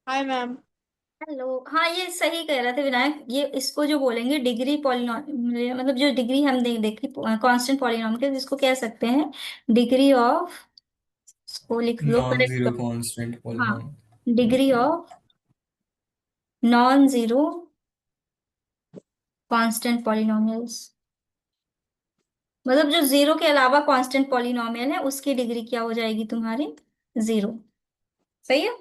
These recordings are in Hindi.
Hi ma'am. हेलो। हाँ, ये सही कह रहे थे विनायक। ये इसको जो बोलेंगे डिग्री पॉलिनॉमियल, मतलब जो डिग्री हम देखी कांस्टेंट पॉलिनॉमियल, जिसको कह सकते हैं डिग्री ऑफ, इसको लिख लो नॉन करेक्ट जीरो करो। कांस्टेंट हाँ, polynom. Degree of non zero constant polynomials, मतलब जो जीरो के अलावा कांस्टेंट पॉलिनॉमियल है उसकी डिग्री क्या हो जाएगी तुम्हारी? जीरो। सही है।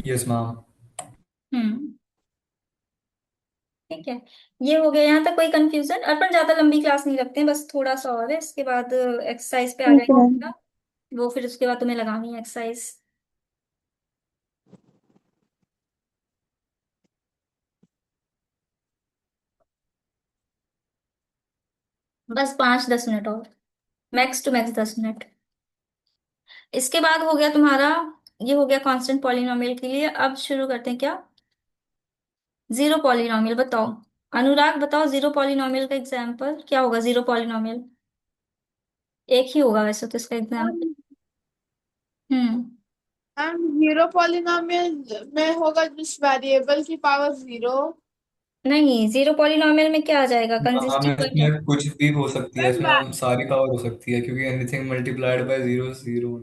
Yes ma'am. हम्म। ठीक है। ये हो गया, यहाँ तक कोई कंफ्यूजन? अपन ज्यादा लंबी क्लास नहीं रखते हैं, बस थोड़ा सा और है, इसके बाद एक्सरसाइज पे आ ठीक है। जाएगा। वो फिर उसके बाद तुम्हें लगानी है एक्सरसाइज। बस 5-10 मिनट और, मैक्स टू मैक्स 10 मिनट। इसके बाद हो गया तुम्हारा, ये हो गया कांस्टेंट पॉलिनोमियल के लिए। अब शुरू करते हैं क्या? जीरो पॉलिनोमियल बताओ। अनुराग बताओ, जीरो पॉलिनोमियल का एग्जाम्पल क्या होगा? जीरो पॉलिनोमियल एक ही होगा वैसे तो इसका एग्जाम्पल। मैम हम्म। मैम जीरो पॉलिनोमियल में होगा जिस वेरिएबल की पावर जीरो। नहीं, जीरो पॉलिनोमियल में क्या आ जाएगा? मैम कंसिस्टिंग इसमें कुछ भी हो सकती है, इसमें मैम हम सारी पावर हो सकती है क्योंकि anything multiplied by zero zero.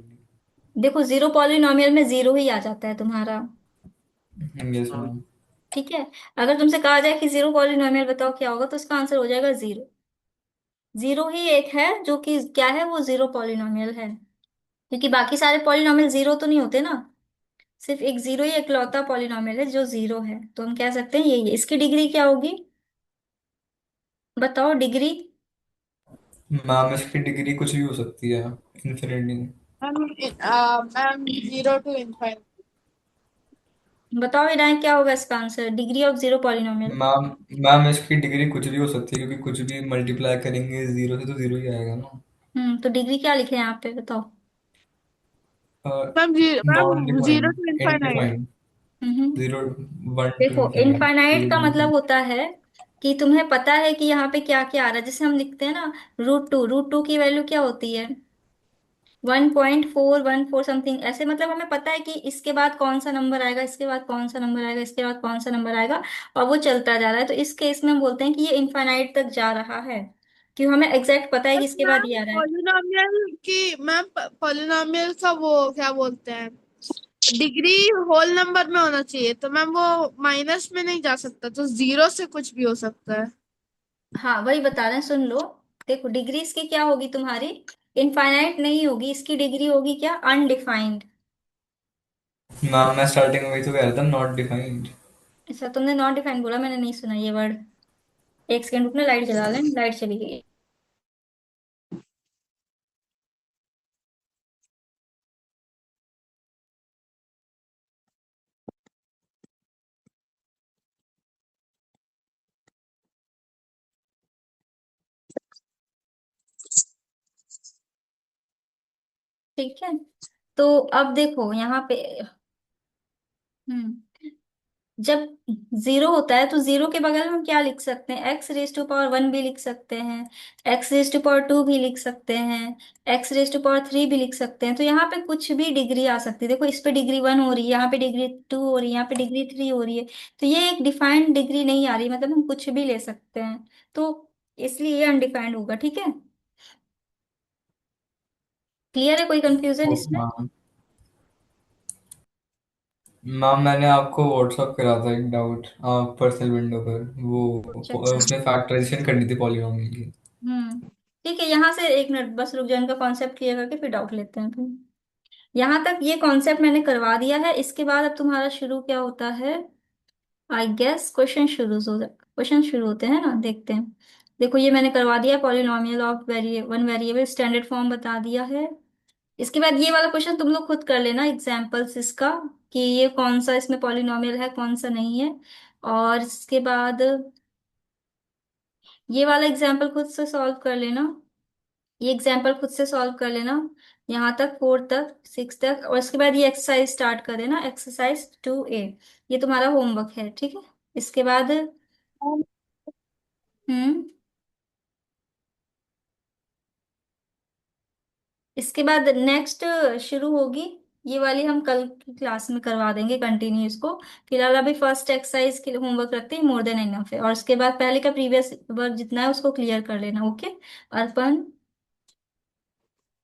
देखो, जीरो पॉलिनोमियल में जीरो ही आ जाता है तुम्हारा। Yes ma'am. ठीक है। अगर तुमसे कहा जाए कि जीरो पॉलिनोमियल बताओ क्या होगा, तो इसका आंसर हो जाएगा जीरो। जीरो ही एक है जो कि क्या है, वो जीरो पॉलिनोमियल है। क्योंकि बाकी सारे पॉलिनोमियल जीरो तो नहीं होते ना। सिर्फ एक जीरो ही इकलौता पॉलिनोमियल है जो जीरो है, तो हम कह सकते हैं यही है। इसकी डिग्री क्या होगी बताओ? डिग्री मैम इसकी डिग्री कुछ भी हो सकती है, infinity. Ma'am zero to infinite. बताओ विनायक, क्या होगा इसका answer? Degree of zero polynomial. Ma'am ma'am इसकी डिग्री कुछ भी हो सकती है क्योंकि कुछ भी मल्टीप्लाई करेंगे जीरो से तो जीरो ही आएगा ना। तो डिग्री क्या लिखे हैं यहाँ पे बताओ? Non ma'am zero defined, hmm. Zero to infinite. Hmm. Zero one two देखो, इनफाइनाइट, इनफाइनाइट जीरो का टू मतलब इनफाइनाइट। होता है कि तुम्हें पता है कि यहाँ पे क्या क्या आ रहा है। जैसे हम लिखते हैं ना, रूट टू की वैल्यू क्या होती है? 1.414 समथिंग ऐसे। मतलब हमें पता है कि इसके बाद कौन सा नंबर आएगा, इसके बाद कौन सा नंबर आएगा, इसके बाद कौन सा नंबर आएगा, और वो चलता जा रहा है। तो इस केस में हम बोलते हैं कि ये इनफाइनाइट तक जा रहा है, क्यों हमें एग्जैक्ट पता है कि इसके बाद ये आ रहा है। मैम पॉलिनोमियल का वो क्या बोलते हैं, डिग्री होल नंबर में होना चाहिए तो मैम वो माइनस में नहीं जा सकता, तो जीरो से कुछ भी हो सकता है। हाँ, वही बता रहे हैं, सुन लो। देखो, डिग्री इसकी क्या होगी तुम्हारी? इनफाइनाइट नहीं होगी, इसकी डिग्री होगी क्या? अनडिफाइंड। मैम मैं स्टार्टिंग में वही तो कह रहा था, नॉट डिफाइंड। अच्छा, तुमने नॉट डिफाइंड बोला, मैंने नहीं सुना ये वर्ड। एक सेकंड रुकना, लाइट जला लें, लाइट चली गई। ठीक है। तो अब देखो यहाँ पे, हम्म, जब जीरो होता है तो जीरो के बगल में हम क्या लिख सकते हैं? X raise to power one भी लिख सकते हैं, x raise to power two भी लिख सकते हैं, x raise to power three भी लिख सकते हैं। तो यहाँ पे कुछ भी डिग्री आ सकती है। देखो, इस पे डिग्री वन हो रही है, यहाँ पे डिग्री टू हो रही है, यहाँ पे डिग्री थ्री हो रही है। तो ये एक डिफाइंड डिग्री नहीं आ रही, मतलब हम कुछ भी ले सकते हैं। तो इसलिए ये अनडिफाइंड होगा। ठीक है। क्लियर है? कोई कंफ्यूजन ओके इसमें? मैम। मैम मैंने आपको व्हाट्सअप करा था एक डाउट पर्सनल विंडो पर, वो अच्छा अच्छा। उसमें फैक्टराइजेशन करनी थी पॉलीनोमियल की। हम्म। ठीक है, यहाँ से एक मिनट बस रुक जाओ, इनका कॉन्सेप्ट क्लियर करके फिर डाउट लेते हैं फिर। यहाँ तक ये कॉन्सेप्ट मैंने करवा दिया है। इसके बाद अब तुम्हारा शुरू क्या होता है? आई गेस क्वेश्चन शुरू होते हैं ना, देखते हैं। देखो, ये मैंने करवा दिया, polynomial of one variable standard form बता दिया है। इसके बाद ये वाला क्वेश्चन तुम लोग खुद कर लेना, एग्जाम्पल्स इसका, कि ये कौन सा इसमें पॉलिनोमियल है, कौन सा नहीं है। और इसके बाद ये वाला एग्जाम्पल खुद से सॉल्व कर लेना। ये एग्जाम्पल खुद से सॉल्व कर लेना, यहाँ तक, फोर तक, सिक्स तक। और इसके बाद ये एक्सरसाइज स्टार्ट कर देना, एक्सरसाइज 2A। ये तुम्हारा होमवर्क है, ठीक है। इसके बाद हम्म। इसके बाद नेक्स्ट शुरू होगी, ये वाली हम कल की क्लास में करवा देंगे कंटिन्यू इसको। फिलहाल अभी फर्स्ट एक्सरसाइज के लिए होमवर्क रखते हैं, मोर देन इनफ है, और उसके बाद पहले का प्रीवियस वर्क जितना है उसको क्लियर कर लेना, ओके। अर्पण,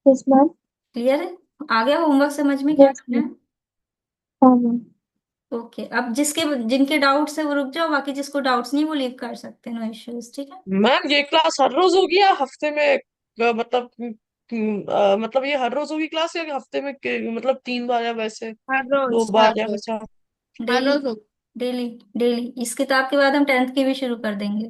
यस मैम। क्लियर है? आ गया होमवर्क समझ में क्या यस करना मैम। है? हाँ मैम। ओके, अब जिसके जिनके डाउट्स है वो रुक जाओ, बाकी जिसको डाउट्स नहीं वो लीव कर सकते हैं, नो इश्यूज, ठीक है। मैम ये क्लास हर रोज होगी या हफ्ते में मतलब मतलब ये हर रोज होगी क्लास या हफ्ते में मतलब 3 बार या वैसे हर दो रोज हर बार या रोज वैसा? हर डेली, रोज होगा। Daily, daily. इस किताब के बाद हम 10th की भी शुरू कर देंगे।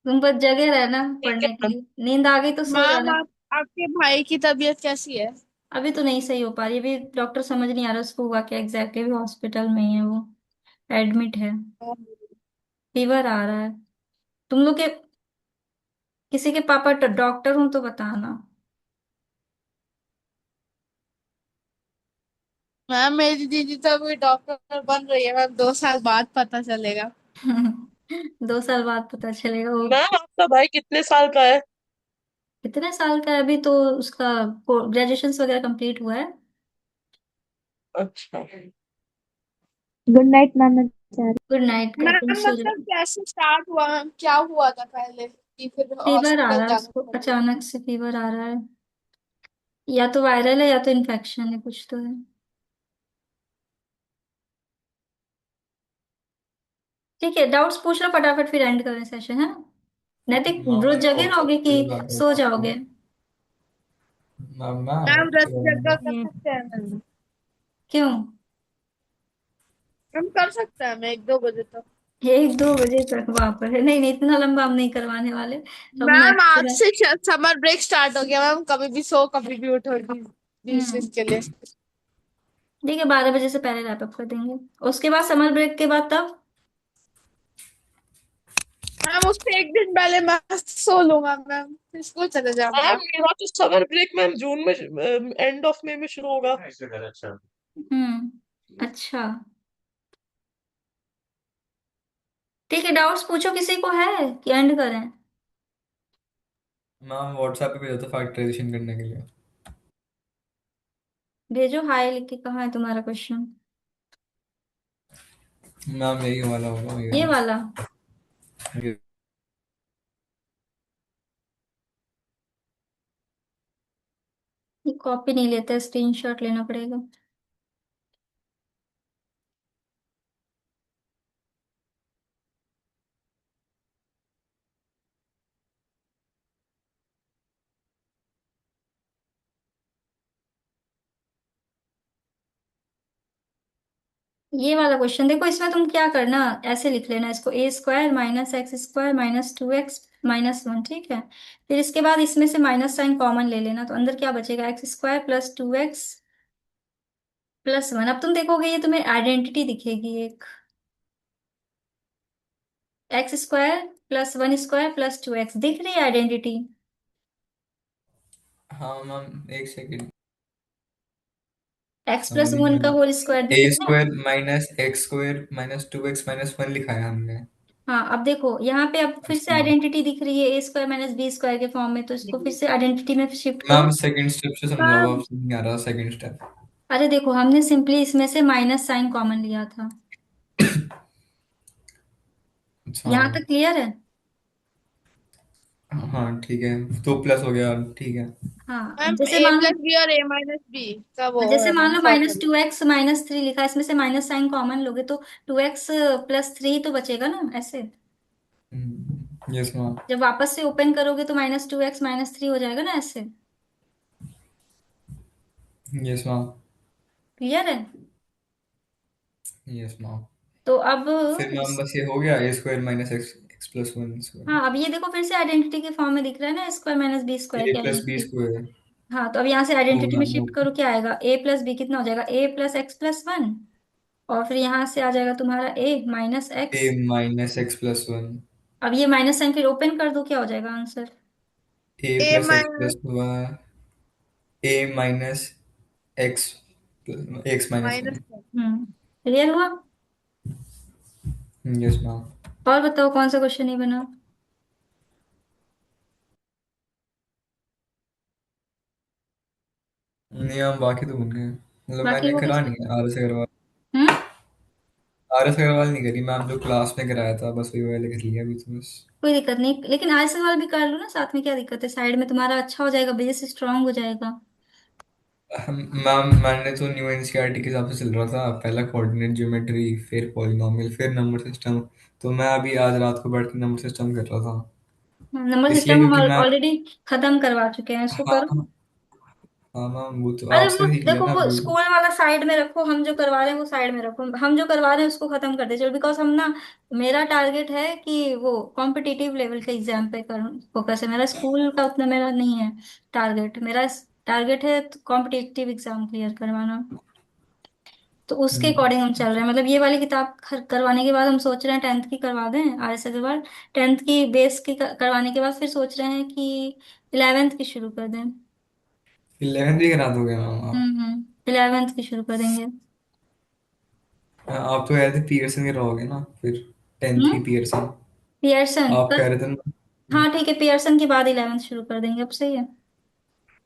तुम बस जगे रहना ठीक है पढ़ने के मैम। लिए, नींद आ गई तो सो मैम जाना। आपके भाई की तबीयत कैसी है? अभी तो नहीं सही हो पा रही, अभी डॉक्टर समझ नहीं आ रहा उसको हुआ क्या एग्जैक्टली, भी हॉस्पिटल में ही है वो, एडमिट है। फीवर आ रहा है। तुम लोग के किसी के पापा डॉक्टर हूं तो बताना। मैम मेरी दीदी तो अभी डॉक्टर बन रही है मैम, 2 साल बाद पता चलेगा। 2 साल बाद पता चलेगा वो। मैम आपका भाई कितने साल का है? कितने साल का है अभी तो? उसका ग्रेजुएशन वगैरह कंप्लीट हुआ है। अच्छा। गुड नाइट मैम, मैं जा रही गुड नाइट का तुम मैम सो मतलब जाओ। कैसे स्टार्ट हुआ मैम, क्या हुआ था पहले कि फिर फीवर आ हॉस्पिटल रहा है जाना उसको, पड़ा? अचानक से फीवर आ रहा है। या तो वायरल है या तो इन्फेक्शन है, कुछ तो है। ठीक है, डाउट्स पूछ लो फटाफट, फिर एंड करें सेशन, है ना? नैतिक, मैम रोज मैं जगे व्हाट्सएप रहोगे पे कि भी बात सो करता हूँ। जाओगे? मैम मैम एक रत जगह सेकंड। कर ये सकते हैं मैम? क्यों? हम कर सकते हैं मैं 1-2 बजे तक। 1-2 बजे तक वहां पर है? नहीं नहीं, इतना लंबा हम नहीं करवाने वाले। हम मैम आज मैक्सिमम। से समर ब्रेक स्टार्ट हो गया मैम, कभी भी सो कभी भी उठो हम्म, रिसेस के लिए। ठीक है, 12 बजे से पहले रैप अप कर देंगे। उसके बाद समर ब्रेक के बाद तब मैम उससे एक दिन पहले मैं सो लूंगा मैम, फिर स्कूल चले मैम जाऊंगा। मेरा तो समर ब्रेक मैम जून में एंड ऑफ मई में शुरू होगा। अच्छा, ठीक है, डाउट्स पूछो, किसी को है कि एंड करें? मैम व्हाट्सएप पे भेजा था फैक्टराइजेशन करने के लिए। भेजो हाय लिख के, कहाँ है तुम्हारा क्वेश्चन? मैम यही वाला होगा ये ये। वाला? ये- ये कॉपी नहीं लेते, स्क्रीनशॉट लेना पड़ेगा। ये वाला क्वेश्चन देखो, इसमें तुम क्या करना, ऐसे लिख लेना इसको, a² - x² - 2x - 1, ठीक है। फिर इसके बाद इसमें से माइनस साइन कॉमन ले लेना, तो अंदर क्या बचेगा, x² + 2x + 1। अब तुम देखोगे ये तुम्हें आइडेंटिटी दिखेगी एक, x² + 1² + 2x, दिख रही है आइडेंटिटी? हाँ मैम एक सेकंड। x + 1 का होल स्क्वायर ए दिख रहा है ना? Square minus x square minus 2x - 1 लिखा है हमने। हाँ, अब देखो यहाँ पे अब फिर से अच्छा आइडेंटिटी दिख रही है, a² - b² के फॉर्म में, तो इसको फिर से आइडेंटिटी में शिफ्ट मैम करो। सेकंड स्टेप से समझाओ, मैम आप समझ नहीं आ रहा सेकंड स्टेप। अरे देखो, हमने सिंपली इसमें से माइनस साइन कॉमन लिया था। अच्छा यहाँ तक क्लियर है? हाँ ठीक है, 2+ हो गया, ठीक है। हाँ, अब मैम जैसे ए मान लो, प्लस बी और a - b का वो जैसे है मान मैम लो -2x -3 लिखा है, इसमें से माइनस साइन कॉमन लोगे तो 2x + 3 तो बचेगा ना ऐसे। Yes ma'am. जब वापस से ओपन करोगे तो -2x -3 हो जाएगा ना ऐसे। Yes ma'am. क्लियर है? Yes ma'am. तो अब फिर मैम बस ये हो गया ए स्क्वायर माइनस एक्स x + 1 हाँ, स्क्वायर अब ये देखो फिर से आइडेंटिटी के फॉर्म में दिख रहा है ना, a² - b² ए की प्लस बी आइडेंटिटी। स्क्वायर। हाँ, तो अब यहाँ से ओ आइडेंटिटी में मैम शिफ्ट करो, क्या आएगा, a + b कितना हो जाएगा, a + x + 1, और फिर यहाँ से आ जाएगा तुम्हारा a - A x। Minus x + 1। अब ये माइनस साइन फिर ओपन कर दो, क्या हो जाएगा answer? A A plus X minus plus one A minus X x - 1। Minus. Clear हुआ? Yes ma'am. और बताओ कौन सा क्वेश्चन नहीं बना? नहीं हम बाकी तो बन गए, मतलब बाकी मैंने हो करा गए। नहीं है आर एस अग्रवाल। हम्म। आर एस अग्रवाल नहीं करी मैम, जो क्लास में कराया था बस वही वाले कर लिया अभी तो बस। कोई दिक्कत नहीं, लेकिन आज सवाल भी कर लो ना साथ में, क्या दिक्कत है, साइड में तुम्हारा अच्छा हो जाएगा, बेस स्ट्रांग हो जाएगा। मैम मैंने तो न्यू एनसीईआरटी के हिसाब से चल रहा था, पहला कोऑर्डिनेट ज्योमेट्री, फिर पॉलिनोमियल, फिर नंबर सिस्टम। तो मैं अभी आज रात को बैठ के नंबर सिस्टम कर रहा था, नंबर इसलिए सिस्टम हम क्योंकि मैं। ऑलरेडी खत्म करवा चुके हैं, इसको हाँ करो। हाँ। हाँ मैम वो तो अरे वो आपसे सीख लिया देखो, ना वो अभी। स्कूल वाला साइड में रखो, हम जो करवा रहे हैं वो साइड में रखो, हम जो करवा रहे हैं उसको खत्म कर दे चलो, बिकॉज हम ना, मेरा टारगेट है कि वो कॉम्पिटिटिव लेवल के एग्जाम पे कर फोकस है मेरा, स्कूल का उतना मेरा नहीं है टारगेट, मेरा टारगेट है कॉम्पिटिटिव एग्जाम क्लियर करवाना। तो उसके हम्म। अकॉर्डिंग हम चल रहे हैं, मतलब ये वाली किताब करवाने के बाद हम सोच रहे हैं 10th की करवा दें आर एस अग्रवाल, 10th की बेस की करवाने के बाद फिर सोच रहे हैं कि 11th की शुरू कर दें। 11th भी करा दोगे मैम आप? 11th की शुरू कर देंगे। हाँ, आप तो कह रहे थे पियर्सन के रहोगे ना फिर, 10th की हम्म। पियर्सन पियर्सन आप कर। कह रहे थे ना। हाँ ठीक है, पियर्सन के बाद 11th शुरू कर देंगे, अब सही है।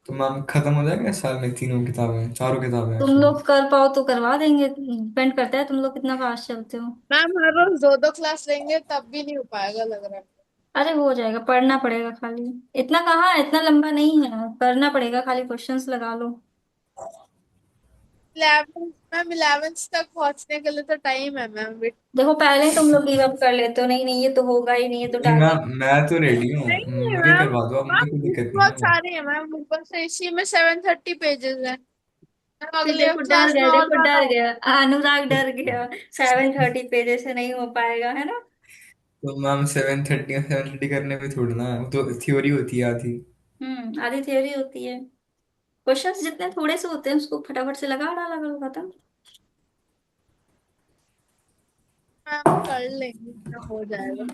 तो मैम खत्म हो जाएगा इस साल में तीनों किताबें, चारों किताबें तुम एक्चुअली? लोग कर पाओ तो करवा देंगे, डिपेंड करता है तुम लोग कितना फास्ट चलते हो। मैम हर रोज दो दो क्लास लेंगे तब भी नहीं हो पाएगा लग रहा है। अरे हो जाएगा, पढ़ना पड़ेगा खाली, इतना कहाँ है, इतना लंबा नहीं है, करना पड़ेगा, खाली क्वेश्चंस लगा लो। 11 मैम 11th तक पहुंचने के लिए तो टाइम है मैम। देखो पहले ही तुम लोग गिव अप कर लेते हो, नहीं नहीं ये तो होगा ही नहीं, ये तो नहीं टारगेट। मैम मैं तो रेडी हूँ, नहीं है मुझे मैम। करवा दो आप, मैम मुझे कोई बुक दिक्कत नहीं बहुत है। सारे हैं मैम, ऊपर से इसी में 730 पेजेस है। मैम फिर अगले देखो डर क्लास में गए, और देखो ज्यादा डर होगा। गया, अनुराग डर गया, 730 पेजेस से नहीं हो पाएगा, है ना। तो मैम 730 करने में थोड़ी ना है, वो तो थ्योरी होती है आधी। आधी थ्योरी होती है, क्वेश्चंस जितने थोड़े से होते हैं उसको फटाफट से लगा डाला करो, खत्म। मैम कर लेंगे, इतना हो जाएगा।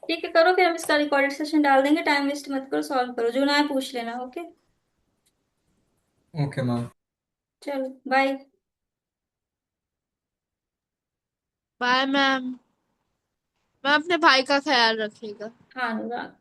ठीक है करो, फिर हम इसका रिकॉर्डेड सेशन डाल देंगे, टाइम वेस्ट मत करो, सॉल्व करो, जो ना है पूछ लेना, ओके। Okay ma'am. चलो बाय। Bye ma'am. मैम अपने भाई का ख्याल रखिएगा। हाँ अनुराग।